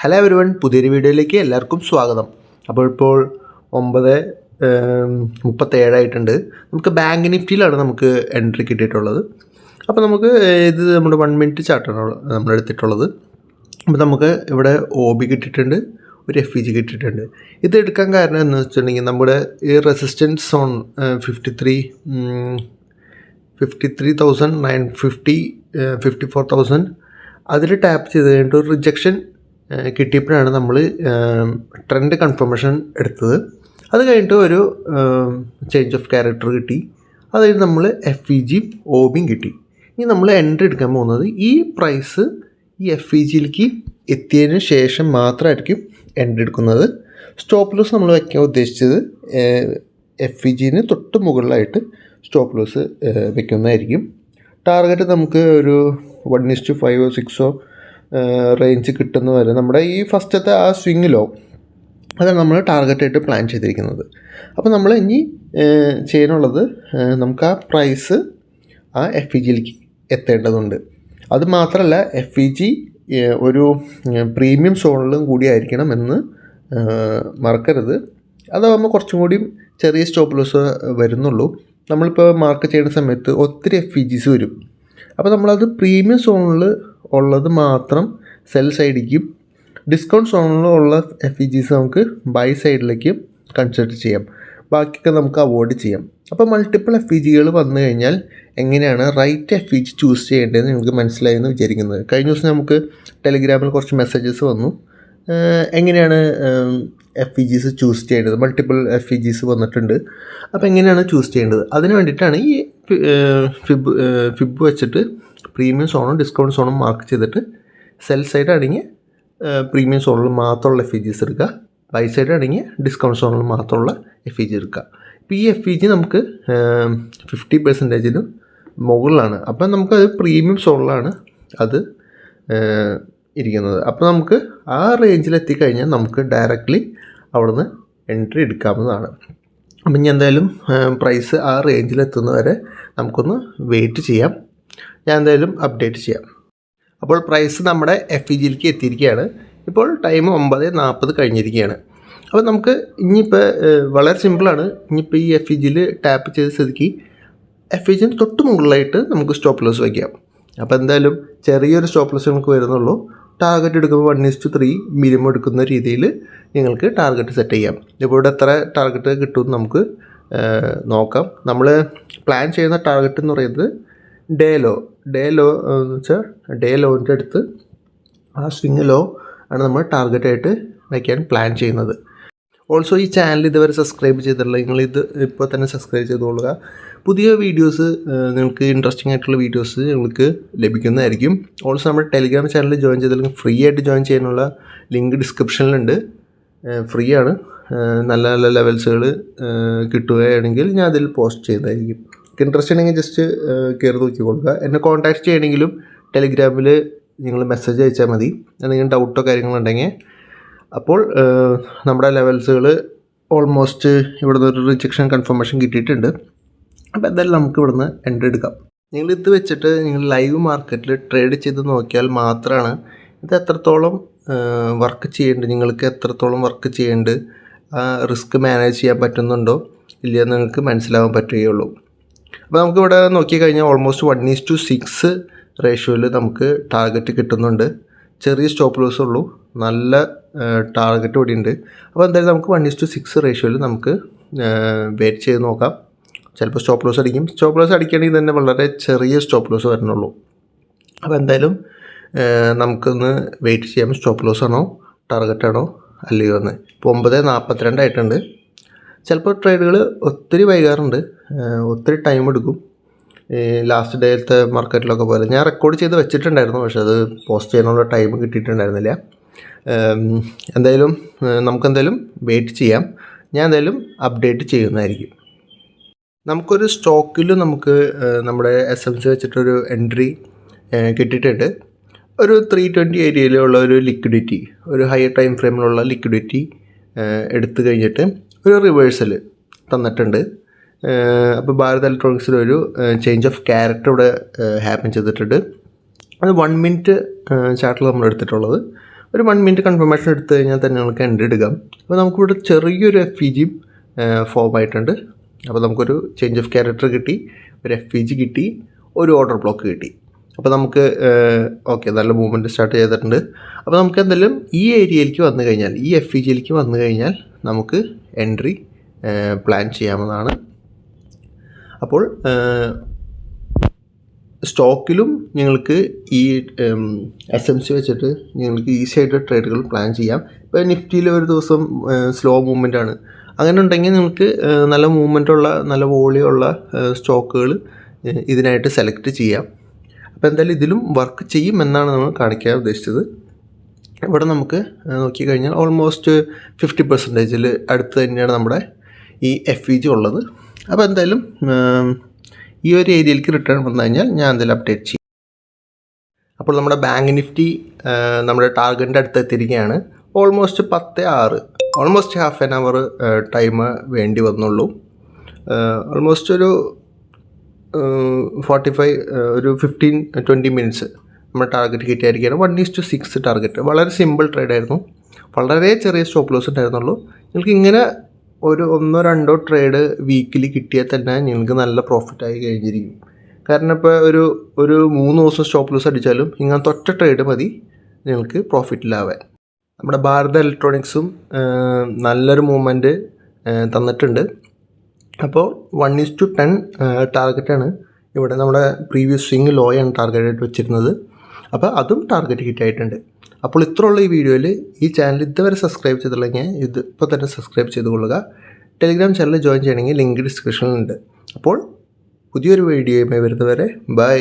Hello everyone, പുതിയൊരു വീഡിയോയിലേക്ക് എല്ലാവർക്കും സ്വാഗതം. അപ്പോൾ ഇപ്പോൾ 9:37 നമുക്ക് ബാങ്ക് നിഫ്റ്റിയിലാണ് നമുക്ക് എൻട്രി കിട്ടിയിട്ടുള്ളത്. അപ്പോൾ നമുക്ക് ഇത് നമ്മുടെ 1 മിനിറ്റ് ചാർട്ടാണ് നമ്മൾ എടുത്തിട്ടുള്ളത്. അപ്പോൾ നമുക്ക് ഇവിടെ OB കിട്ടിയിട്ടുണ്ട്, ഒരു FEG കിട്ടിയിട്ടുണ്ട്. ഇത് എടുക്കാൻ കാരണം എന്ന് വെച്ചിട്ടുണ്ടെങ്കിൽ നമ്മുടെ ഈ റെസിസ്റ്റൻസ് സോൺ 53,950 54,000 അതിൽ ടാപ്പ് ചെയ്ത് കഴിഞ്ഞിട്ട് ഒരു റിജക്ഷൻ കിട്ടിയപ്പോഴാണ് നമ്മൾ ട്രെൻഡ് കൺഫർമേഷൻ എടുത്തത്. അത് കഴിഞ്ഞിട്ട് ഒരു ചേഞ്ച് ഓഫ് ക്യാരക്ടർ കിട്ടി. അത് കഴിഞ്ഞ് നമ്മൾ FEG OBയും കിട്ടി. ഇനി നമ്മൾ എൻട്രി എടുക്കാൻ പോകുന്നത് ഈ പ്രൈസ് ഈ FEGയിലേക്ക് എത്തിയതിന് ശേഷം മാത്രമായിരിക്കും എൻട്രി എടുക്കുന്നത്. സ്റ്റോപ്പ് ലോസ് നമ്മൾ വയ്ക്കാൻ ഉദ്ദേശിച്ചത് FEGന് തൊട്ട് മുകളിലായിട്ട് സ്റ്റോപ്പ് ലോസ് വയ്ക്കുന്നതായിരിക്കും. ടാർഗറ്റ് നമുക്ക് ഒരു 1:5 6 റേഞ്ച് കിട്ടുന്ന വരെ നമ്മുടെ ഈ ഫസ്റ്റത്തെ ആ സ്വിങ്ങിലോ അതാണ് നമ്മൾ ടാർഗറ്റായിട്ട് പ്ലാൻ ചെയ്തിരിക്കുന്നത്. അപ്പോൾ നമ്മൾ ഇനി ചെയ്യാനുള്ളത് നമുക്ക് ആ പ്രൈസ് ആ FEGയിലേക്ക് എത്തേണ്ടതുണ്ട്. അത് മാത്രമല്ല FEG ഒരു പ്രീമിയം സോണിലും കൂടി ആയിരിക്കണം എന്ന് മറക്കരുത്. അതാകുമ്പോൾ കുറച്ചും കൂടി ചെറിയ സ്റ്റോപ്പ് ലോസ് വരുന്നുള്ളൂ. നമ്മളിപ്പോൾ മാർക്ക് ചെയ്യുന്ന സമയത്ത് ഒത്തിരി FEGs വരും. അപ്പോൾ നമ്മളത് പ്രീമിയം സോണിൽ ഉള്ളത് മാത്രം സെൽ സൈഡിലേക്കും ഡിസ്കൗണ്ട് സോണിലുള്ള FEGs നമുക്ക് ബൈ സൈഡിലേക്കും കൺസിഡർ ചെയ്യാം. ബാക്കിയൊക്കെ നമുക്ക് അവോയ്ഡ് ചെയ്യാം. അപ്പോൾ മൾട്ടിപ്പിൾ FEGകൾ വന്നു കഴിഞ്ഞാൽ എങ്ങനെയാണ് റൈറ്റ് FEG ചൂസ് ചെയ്യേണ്ടതെന്ന് നിങ്ങൾക്ക് മനസ്സിലായെന്ന് വിചാരിക്കുന്നത്. കഴിഞ്ഞ ദിവസം നമുക്ക് ടെലിഗ്രാമിൽ കുറച്ച് മെസ്സേജസ് വന്നു, എങ്ങനെയാണ് FEGs ചൂസ് ചെയ്യേണ്ടത്. മൾട്ടിപ്പിൾ FEGs വന്നിട്ടുണ്ട്, അപ്പോൾ എങ്ങനെയാണ് ചൂസ് ചെയ്യേണ്ടത്. അതിന് വേണ്ടിയിട്ടാണ് ഈ ഫിബ് വെച്ചിട്ട് പ്രീമിയം സോണും ഡിസ്കൗണ്ട് സോണും മാർക്ക് ചെയ്തിട്ട് സെൽ സൈഡ് ആണെങ്കിൽ പ്രീമിയം സോണിൽ മാത്രമുള്ള FEGs എടുക്കുക, ബൈ സൈഡ് ആണെങ്കിൽ ഡിസ്കൗണ്ട് സോണിൽ മാത്രമുള്ള FEG എടുക്കുക. ഇപ്പോൾ ഈ FEG നമുക്ക് 50% മുകളിലാണ്. അപ്പം നമുക്കത് പ്രീമിയം സോണിലാണ് അത് ഇരിക്കുന്നത്. അപ്പോൾ നമുക്ക് ആ റേഞ്ചിൽ എത്തിക്കഴിഞ്ഞാൽ നമുക്ക് ഡയറക്റ്റ്ലി അവിടുന്ന് എൻട്രി എടുക്കാവുന്നതാണ്. അപ്പം ഇനി എന്തായാലും പ്രൈസ് ആ റേഞ്ചിലെത്തുന്നവരെ നമുക്കൊന്ന് വെയിറ്റ് ചെയ്യാം. ഞാൻ എന്തായാലും അപ്ഡേറ്റ് ചെയ്യാം. അപ്പോൾ പ്രൈസ് നമ്മുടെ FEGയിലേക്ക് എത്തിയിരിക്കുകയാണ്. ഇപ്പോൾ ടൈം 9:40 കഴിഞ്ഞിരിക്കുകയാണ്. അപ്പോൾ നമുക്ക് ഇനിയിപ്പോൾ വളരെ സിമ്പിളാണ്. ഇനിയിപ്പോൾ ഈ FEGയിൽ ടാപ്പ് ചെയ്ത സ്ഥിതിക്ക് FEGന് തൊട്ട് മുകളിലായിട്ട് നമുക്ക് സ്റ്റോപ്പ് ലോസ് വയ്ക്കാം. അപ്പോൾ എന്തായാലും ചെറിയൊരു സ്റ്റോപ്പ് ലോസ് നമുക്ക് വരുന്നുള്ളൂ. ടാർഗറ്റ് എടുക്കുമ്പോൾ 1:3 മിനിമം എടുക്കുന്ന രീതിയിൽ നിങ്ങൾക്ക് ടാർഗറ്റ് സെറ്റ് ചെയ്യാം. ഇപ്പോൾ ഇവിടെ എത്ര ടാർഗറ്റ് കിട്ടുമെന്ന് നമുക്ക് നോക്കാം. നമ്മൾ പ്ലാൻ ചെയ്യുന്ന ടാർഗറ്റ് എന്ന് പറയുന്നത് ഡേ ലോ എന്ന് വെച്ചാൽ ഡേ ലോൻ്റെ അടുത്ത് ആ സ്വിങ് ലോ ആണ് നമ്മൾ ടാർഗറ്റായിട്ട് വയ്ക്കാൻ പ്ലാൻ ചെയ്യുന്നത്. ഓൾസോ ഈ ചാനൽ ഇതുവരെ സബ്സ്ക്രൈബ് ചെയ്തിട്ടുള്ള നിങ്ങളിത് ഇപ്പോൾ തന്നെ സബ്സ്ക്രൈബ് ചെയ്തുകൊള്ളുക. പുതിയ വീഡിയോസ് നിങ്ങൾക്ക് ഇൻട്രസ്റ്റിംഗ് ആയിട്ടുള്ള വീഡിയോസ് നിങ്ങൾക്ക് ലഭിക്കുന്നതായിരിക്കും. ഓൾസോ നമ്മുടെ ടെലിഗ്രാം ചാനൽ ജോയിൻ ചെയ്തില്ലെങ്കിൽ ഫ്രീ ആയിട്ട് ജോയിൻ ചെയ്യാനുള്ള ലിങ്ക് ഡിസ്ക്രിപ്ഷനിലുണ്ട്. ഫ്രീ ആണ്. നല്ല നല്ല ലെവൽസുകൾ കിട്ടുകയാണെങ്കിൽ ഞാൻ അതിൽ പോസ്റ്റ് ചെയ്യുന്നതായിരിക്കും. ഇൻട്രസ്റ്റ് ഉണ്ടെങ്കിൽ ജസ്റ്റ് കയറി നോക്കിക്കൊള്ളുക. എന്നെ കോൺടാക്റ്റ് ചെയ്യണമെങ്കിലും ടെലിഗ്രാമിൽ നിങ്ങൾ മെസ്സേജ് അയച്ചാൽ മതി, എന്തെങ്കിലും ഡൗട്ടോ കാര്യങ്ങളുണ്ടെങ്കിൽ. അപ്പോൾ നമ്മുടെ ലെവൽസുകൾ ഓൾമോസ്റ്റ് ഇവിടുന്ന് ഒരു റിജക്ഷൻ കൺഫർമേഷൻ കിട്ടിയിട്ടുണ്ട്. അപ്പോൾ എന്തായാലും നമുക്ക് ഇവിടുന്ന് എൻട്രി എടുക്കാം. നിങ്ങളിത് വെച്ചിട്ട് നിങ്ങൾ ലൈവ് മാർക്കറ്റിൽ ട്രേഡ് ചെയ്ത് നോക്കിയാൽ മാത്രമാണ് ഇത് എത്രത്തോളം വർക്ക് ചെയ്യേണ്ടത്, നിങ്ങൾക്ക് എത്രത്തോളം വർക്ക് ചെയ്യേണ്ടത്, റിസ്ക് മാനേജ് ചെയ്യാൻ പറ്റുന്നുണ്ടോ ഇല്ലയെന്ന് നിങ്ങൾക്ക് മനസ്സിലാവാൻ പറ്റുകയുള്ളൂ. അപ്പോൾ നമുക്കിവിടെ നോക്കിക്കഴിഞ്ഞാൽ ഓൾമോസ്റ്റ് 1:6 റേഷ്യോയിൽ നമുക്ക് ടാർഗറ്റ് കിട്ടുന്നുണ്ട്. ചെറിയ സ്റ്റോപ്പ് ലോസ് ഉള്ളൂ, നല്ല ടാർഗറ്റ് ഇവിടെ ഉണ്ട്. അപ്പോൾ എന്തായാലും നമുക്ക് 1:6 റേഷ്യോയിൽ നമുക്ക് വെയിറ്റ് ചെയ്ത് നോക്കാം. ചിലപ്പോൾ സ്റ്റോപ്പ് ലോസ് അടിക്കും. സ്റ്റോപ്പ് ലോസ് അടിക്കുകയാണെങ്കിൽ തന്നെ വളരെ ചെറിയ സ്റ്റോപ്പ് ലോസ് വരുന്നുള്ളൂ. അപ്പോൾ എന്തായാലും നമുക്കൊന്ന് വെയിറ്റ് ചെയ്യാം. സ്റ്റോപ്പ് ലോസ് ആണോ ടാർഗറ്റാണോ അല്ലയോ എന്ന്. ഇപ്പോൾ 9:42 ആയിട്ടുണ്ട്. ചിലപ്പോൾ ട്രേഡുകൾ ഒത്തിരി വൈകാറുണ്ട്, ഒത്തിരി ടൈം എടുക്കും. ലാസ്റ്റ് ഡേയിലത്തെ മാർക്കറ്റിലൊക്കെ പോലെ ഞാൻ റെക്കോർഡ് ചെയ്ത് വെച്ചിട്ടുണ്ടായിരുന്നു, പക്ഷേ അത് പോസ്റ്റ് ചെയ്യാനുള്ള ടൈം കിട്ടിയിട്ടുണ്ടായിരുന്നില്ല. എന്തായാലും നമുക്കെന്തായാലും വെയിറ്റ് ചെയ്യാം. ഞാൻ എന്തായാലും അപ്ഡേറ്റ് ചെയ്യുന്നതായിരിക്കും. നമുക്കൊരു സ്റ്റോക്കിൽ നമുക്ക് നമ്മുടെ SMC വെച്ചിട്ടൊരു എൻട്രി കിട്ടിയിട്ടുണ്ട്. ഒരു 320 ഏരിയയിലുള്ള ഒരു ലിക്വിഡിറ്റി, ഒരു ഹയർ ടൈം ഫ്രെയിമിലുള്ള ലിക്വിഡിറ്റി എടുത്തു കഴിഞ്ഞിട്ട് ഒരു റിവേഴ്സൽ തന്നിട്ടുണ്ട്. അപ്പോൾ ഭാരത് ഇലക്ട്രോണിക്സിലൊരു ചേഞ്ച് ഓഫ് ക്യാരക്ടർ ഇവിടെ ഹാപ്പൻ ചെയ്തിട്ടുണ്ട്. അത് 1 മിനിറ്റ് ചാർട്ടിൽ നമ്മൾ എടുത്തിട്ടുള്ളത്. ഒരു 1 മിനിറ്റ് കൺഫർമേഷൻ എടുത്തു കഴിഞ്ഞാൽ തന്നെ നിങ്ങൾക്ക് എൻട്രി എടുക്കാം. അപ്പോൾ നമുക്കിവിടെ ചെറിയൊരു FVG ഫോം ആയിട്ടുണ്ട്. അപ്പോൾ നമുക്കൊരു ചേഞ്ച് ഓഫ് ക്യാരക്ടർ കിട്ടി, ഒരു FVG കിട്ടി, ഒരു ഓർഡർ ബ്ലോക്ക് കിട്ടി. അപ്പോൾ നമുക്ക് ഓക്കെ, നല്ല മൂവ്മെൻറ്റ് സ്റ്റാർട്ട് ചെയ്തിട്ടുണ്ട്. അപ്പോൾ നമുക്ക് എന്തായാലും ഈ ഏരിയയിലേക്ക് വന്നു കഴിഞ്ഞാൽ, ഈ FVGയിലേക്ക് വന്നു കഴിഞ്ഞാൽ നമുക്ക് എൻട്രി പ്ലാൻ ചെയ്യാവുന്നതാണ്. അപ്പോൾ സ്റ്റോക്കിലും നിങ്ങൾക്ക് ഈ SMC വെച്ചിട്ട് നിങ്ങൾക്ക് ഈസി ആയിട്ട് ട്രേഡുകൾ പ്ലാൻ ചെയ്യാം. ഇപ്പോൾ നിഫ്റ്റിയിൽ ഒരു ദിവസം സ്ലോ മൂവ്മെൻ്റ് ആണ്, അങ്ങനെ ഉണ്ടെങ്കിൽ നിങ്ങൾക്ക് നല്ല മൂവ്മെൻറ്റുള്ള നല്ല വോളിയുള്ള സ്റ്റോക്കുകൾ ഇതിനായിട്ട് സെലക്ട് ചെയ്യാം. അപ്പോൾ എന്തായാലും ഇതിലും വർക്ക് ചെയ്യും എന്നാണ് നമ്മൾ കാണിക്കാൻ ഉദ്ദേശിച്ചത്. ഇവിടെ നമുക്ക് നോക്കിക്കഴിഞ്ഞാൽ ഓൾമോസ്റ്റ് 50% അടുത്ത് തന്നെയാണ് നമ്മുടെ ഈ FVG ഉള്ളത്. അപ്പോൾ എന്തായാലും ഈ ഒരു ഏരിയയിലേക്ക് റിട്ടേൺ വന്നു കഴിഞ്ഞാൽ ഞാൻ എന്തായാലും അപ്ഡേറ്റ് ചെയ്യും. അപ്പോൾ നമ്മുടെ ബാങ്ക് നിഫ്റ്റി നമ്മുടെ ടാർഗറ്റിൻ്റെ അടുത്ത് എത്തിയിരിക്കുകയാണ്. Almost 10:06, almost half an hour time വേണ്ടി വന്നുള്ളൂ. ഓൾമോസ്റ്റ് ഒരു 45 ഒരു 15-20 മിനിറ്റ്സ് നമ്മുടെ ടാർഗറ്റ് കിട്ടിയായിരിക്കുകയാണ്. 1:6 ടാർഗറ്റ്. വളരെ സിമ്പിൾ ട്രേഡായിരുന്നു, വളരെ ചെറിയ സ്റ്റോപ്പ് ലോസ് ഉണ്ടായിരുന്നുള്ളൂ. നിങ്ങൾക്ക് ഇങ്ങനെ ഒരു 1-2 ട്രേഡ് വീക്കിലി കിട്ടിയാൽ തന്നെ നിങ്ങൾക്ക് നല്ല പ്രോഫിറ്റായി കഴിഞ്ഞിരിക്കും. കാരണം ഇപ്പോൾ ഒരു 3 ദിവസം സ്റ്റോപ്പ് ലോസ് അടിച്ചാലും ഇങ്ങനത്തെ ഒറ്റ ട്രേഡ് മതി നിങ്ങൾക്ക് പ്രോഫിറ്റിലാവാൻ. നമ്മുടെ ഭാരത് ഇലക്ട്രോണിക്സും നല്ലൊരു മൂവ്മെൻറ്റ് തന്നിട്ടുണ്ട്. അപ്പോൾ 1:10 ടാർഗറ്റാണ് ഇവിടെ നമ്മുടെ പ്രീവിയസ് സ്വിങ് ലോയാണ് ടാർഗറ്റായിട്ട് വെച്ചിരുന്നത്. അപ്പോൾ അതും ടാർഗറ്റ് ഹിറ്റായിട്ടുണ്ട്. അപ്പോൾ ഇത്രയുള്ള ഈ വീഡിയോയിൽ ഈ ചാനൽ ഇതുവരെ സബ്സ്ക്രൈബ് ചെയ്തില്ലെങ്കിൽ ഇപ്പോൾ തന്നെ സബ്സ്ക്രൈബ് ചെയ്ത് കൊള്ളുക. ടെലിഗ്രാം ചാനൽ ജോയിൻ ചെയ്യണമെങ്കിൽ ലിങ്ക് ഡിസ്ക്രിപ്ഷനിലുണ്ട്. അപ്പോൾ പുതിയൊരു വീഡിയോയുമായി വരുന്നവരെ ബൈ.